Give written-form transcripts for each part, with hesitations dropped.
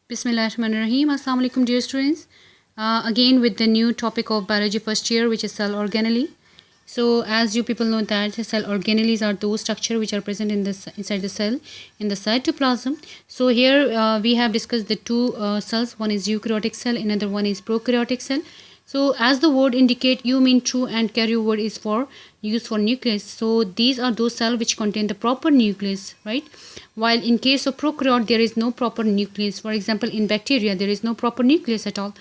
Bismillahirrahmanirrahim. Assalamu alaikum, dear students. Again with the new topic of biology first year, which is cell organelle. So as you people know that cell organelles are those structure which are present in this inside the cell in the cytoplasm. So here we have discussed the two cells. One is eukaryotic cell, another one is prokaryotic cell. So as the word indicate, you mean true and karyo word is for used for nucleus. So these are those cells which contain the proper nucleus, right? While in case of prokaryote there is no proper nucleus. For example, in bacteria there is no proper nucleus at all.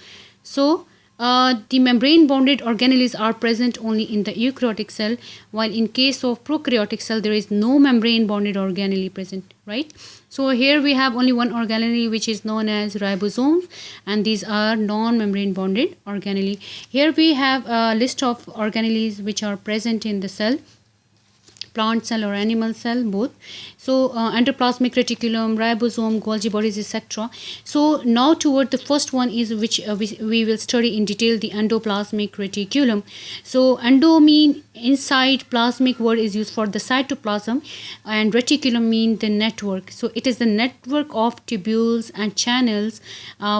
So the membrane bonded organelles are present only in the eukaryotic cell, while in case of prokaryotic cell there is no membrane bonded organelle present, right? So here we have only one organelle which is known as ribosomes, and these are non-membrane bonded organelle. Here we have a list of organelles which are present in the cell, plant cell or animal cell, both. So endoplasmic reticulum, ribosome, Golgi bodies, etc. So now toward the first one is which we will study in detail, the endoplasmic reticulum. So endo mean inside, plasmic word is used for the cytoplasm, and reticulum mean the network. So it is the network of tubules and channels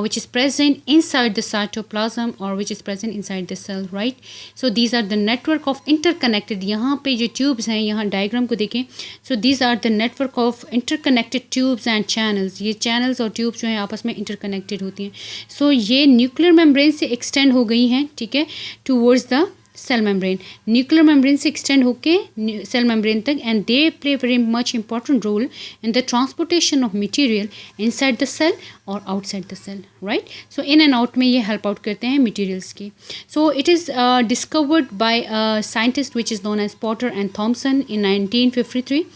which is present inside the cytoplasm or which is present inside the cell, right? So these are the network of interconnected. यहाँ पे जो tubes हैं, यहाँ diagram को देखें. So these are the network of interconnected tubes and channels. ये channels और tubes जो हैं आपस में interconnected होती हैं. So ये nuclear membrane से extend हो गई हैं, ठीक है, towards the cell membrane. Nuclear membrane से extend होके cell membrane तक, and they play very much important role in the transportation of material inside the cell or outside the cell, right? So in and out में ये help out करते हैं materials की. So it is discovered by a scientist which is known as Potter and Thomson in 1953.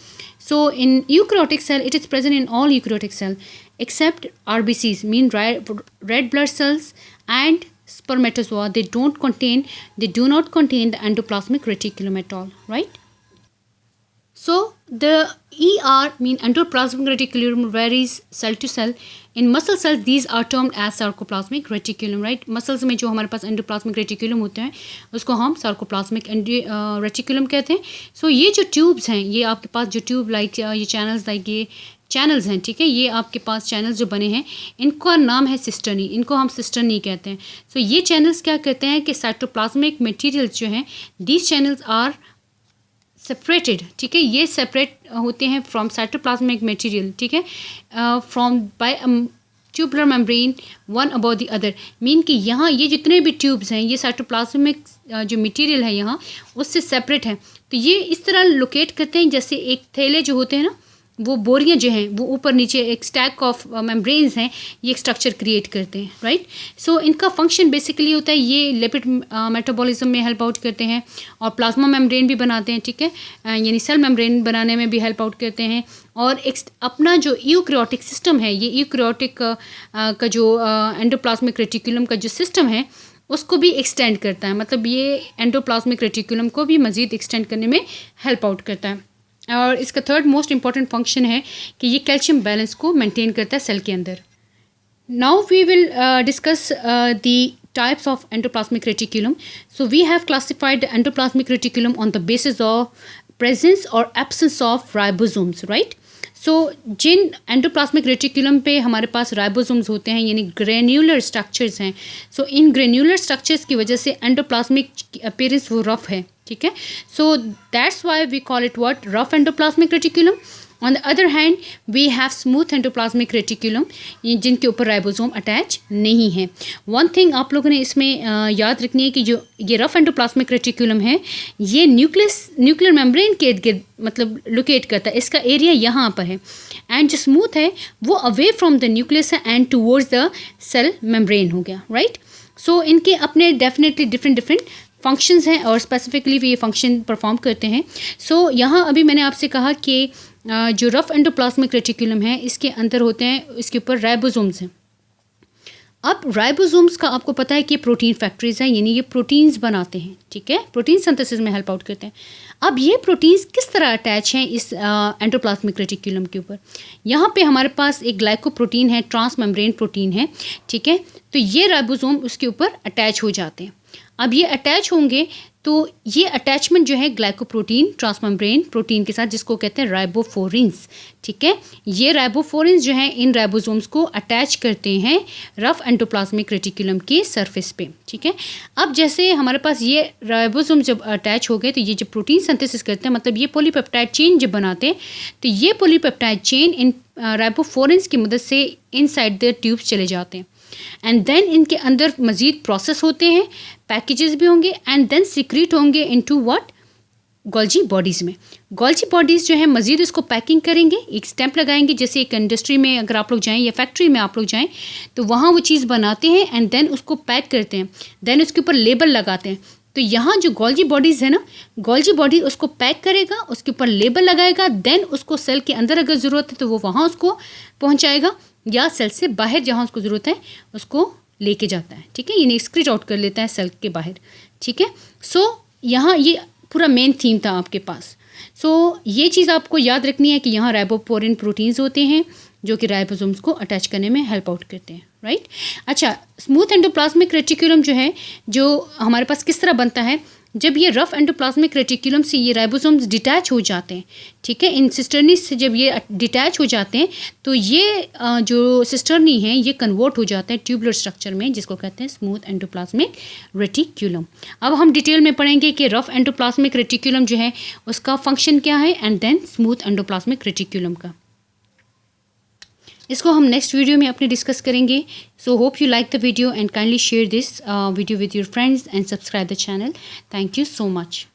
So in eukaryotic cell, it is present in all eukaryotic cell except RBCs, mean red blood cells, and spermatozoa. They do not contain the endoplasmic reticulum at all, right? So the ER mean endoplasmic reticulum varies cell to cell. In muscle cells these are termed as sarcoplasmic reticulum, right? Muscles में जो हमारे पास endoplasmic reticulum होते हैं उसको हम sarcoplasmic reticulum कहते हैं. So ये जो tubes हैं, ये आपके पास जो tube like ये channels like ये चैनल्स हैं, ठीक है, ये आपके पास चैनल्स जो बने हैं इनका नाम है सिस्टर्नी. इनको हम सिस्टर्नी कहते हैं. सो ये चैनल्स क्या कहते हैं कि साइटोप्लाज्मिक मटेरियल्स जो हैं, दीज चैनल्स आर सेपरेटेड, ठीक है, ये सेपरेट होते हैं फ्रॉम साइटोप्लाज्मिक मटेरियल, ठीक है, from by tubular membrane one about the other. Mean कि यहाँ ये जितने भी ट्यूब्स हैं ये साइटोप्लाज्मिक जो मटेरियल है यहाँ उससे सेपरेट है. तो ये इस तरह लोकेट करते हैं जैसे एक थैले जो होते हैं ना, वो बोरियाँ जो हैं वो ऊपर नीचे एक स्टैक ऑफ मेम्ब्रेन्स हैं, ये एक स्ट्रक्चर क्रिएट करते हैं, राइट? सो इनका फंक्शन बेसिकली होता है ये लिपिड मेटाबॉलिज्म में हेल्प आउट करते हैं और प्लाज्मा मेम्ब्रेन भी बनाते हैं, ठीक है, यानी सेल मेम्ब्रेन बनाने में भी हेल्प आउट करते हैं. और एक अपना जो यूकैरियोटिक सिस्टम है, ये यूकैरियोटिक का जो एंडोप्लाज्मिक रेटिकुलम का जो सिस्टम है उसको भी एक्सटेंड करता है. मतलब ये एंडोप्लाज्मिक रेटिकुलम को भी मज़ीद एक्सटेंड करने में हेल्प आउट करता है. और इसका थर्ड मोस्ट इंपॉर्टेंट फंक्शन है कि ये कैल्शियम बैलेंस को मेंटेन करता है सेल के अंदर. Now we will discuss the types of endoplasmic reticulum. So we have classified the endoplasmic reticulum on the basis of presence or absence of ribosomes, right? So जिन endoplasmic reticulum पे हमारे पास ribosomes होते हैं यानी granular structures हैं. सो इन granular structures की वजह से एंडोप्लाज्मिक अपीयरेंस वो रफ है, ठीक है. So that's why we call it what, rough endoplasmic reticulum. On the other hand we have smooth endoplasmic reticulum जिनके ऊपर राइबोसोम अटैच नहीं है. वन थिंग आप लोगों ने इसमें याद रखनी है कि जो ये रफ एंडोप्लाज्मिक रेटिकुलम है ये न्यूक्लियर मेम्ब्रेन के इर्द गिर्द मतलब लोकेट करता है, इसका एरिया यहाँ पर है. एंड जो स्मूथ है वो अवे फ्रॉम द न्यूक्लियस है and towards the cell membrane हो गया, राइट? सो इनके अपने डेफिनेटली डिफरेंट फंक्शंस हैं और स्पेसिफिकली भी ये फंक्शन परफॉर्म करते हैं. सो यहाँ अभी मैंने आपसे कहा कि जो रफ एंडोप्लाज्मिक रेटिकुलम है इसके अंदर होते हैं, इसके ऊपर राइबोसोम्स हैं. अब राइबोसोम्स का आपको पता है कि प्रोटीन फैक्ट्रीज हैं, यानी ये प्रोटीन्स बनाते हैं, ठीक है, प्रोटीन सिंथेसिस में हेल्प आउट करते हैं. अब ये प्रोटीन्स किस तरह अटैच हैं इस एंडोप्लाज्मिक रेटिकुलम के ऊपर? यहाँ पे हमारे पास एक ग्लाइकोप्रोटीन है, ट्रांस मेम्ब्रेन प्रोटीन है, ठीक है. तो ये राइबोसोम उसके ऊपर अटैच हो जाते हैं. अब ये अटैच होंगे तो ये अटैचमेंट जो है ग्लाइकोप्रोटीन ट्रांसमेम्ब्रेन प्रोटीन के साथ, जिसको कहते हैं राइबोफोरिन्स, ठीक है। ये राइबोफोरिन्स जो है इन राइबोसोम्स को अटैच करते हैं रफ एंडोप्लाज्मिक रेटिकुलम के सरफेस पे, ठीक है। अब जैसे हमारे पास ये राइबोसोम जब अटैच हो गए तो ये जब प्रोटीन सिंथेसिस करते हैं, मतलब ये पॉलीपेप्टाइड चेन जब बनाते हैं, तो ये पॉलीपेप्टाइड चेन इन राइबोफोरिन्स की मदद से इनसाइड द ट्यूब्स चले जाते हैं एंड देन इनके अंदर मज़ीद प्रोसेस होते हैं, पैकेजेस भी होंगे एंड देन सीक्रेट होंगे इनटू व्हाट, गोल्जी बॉडीज़ में। गोल्जी बॉडीज़ जो है मज़ीद इसको पैकिंग करेंगे, एक स्टैंप लगाएंगे, जैसे एक इंडस्ट्री में अगर आप लोग जाएं या फैक्ट्री में आप लोग जाएं तो वहाँ वो चीज़ बनाते हैं एंड देन उसको पैक करते हैं, देन उसके ऊपर लेबल लगाते हैं। तो यहाँ जो गोल्जी बॉडीज़ है ना, गोल्जी बॉडी उसको पैक करेगा, उसके ऊपर लेबल लगाएगा, देन उसको सेल के अंदर अगर ज़रूरत है तो वो वहाँ उसको पहुँचाएगा या सेल से बाहर जहाँ उसको ज़रूरत है उसको लेके जाता है, ठीक है। ये एक्सक्रीट आउट कर लेता है सेल के बाहर, ठीक है। सो यहाँ ये पूरा मेन थीम था आपके पास। सो ये चीज़ आपको याद रखनी है कि यहाँ राइबोपोरिन प्रोटीन्स होते हैं जो कि राइबोसोम्स को अटैच करने में हेल्प आउट करते हैं, राइट। अच्छा, स्मूथ एंडोप्लाज्मिक रेटिकुलम जो है, जो हमारे पास किस तरह बनता है, जब ये रफ एंडोप्लाज्मिक रेटिकुलम से ये राइबोसोम्स डिटैच हो जाते हैं, ठीक है, इन सिस्टर्नी से जब ये डिटैच हो जाते हैं तो ये जो सिस्टर्नी हैं ये कन्वर्ट हो जाते हैं ट्यूबुलर स्ट्रक्चर में, जिसको कहते हैं स्मूथ एंडोप्लाज्मिक रेटिकुलम। अब हम डिटेल में पढ़ेंगे कि रफ एंडोप्लाज्मिक रेटिकुलम जो है उसका फंक्शन क्या है and then smooth endoplasmic reticulum का। इसको हम नेक्स्ट वीडियो में अपने डिस्कस करेंगे। So hope you like the video and kindly share this video with your friends and subscribe the channel. Thank you so much.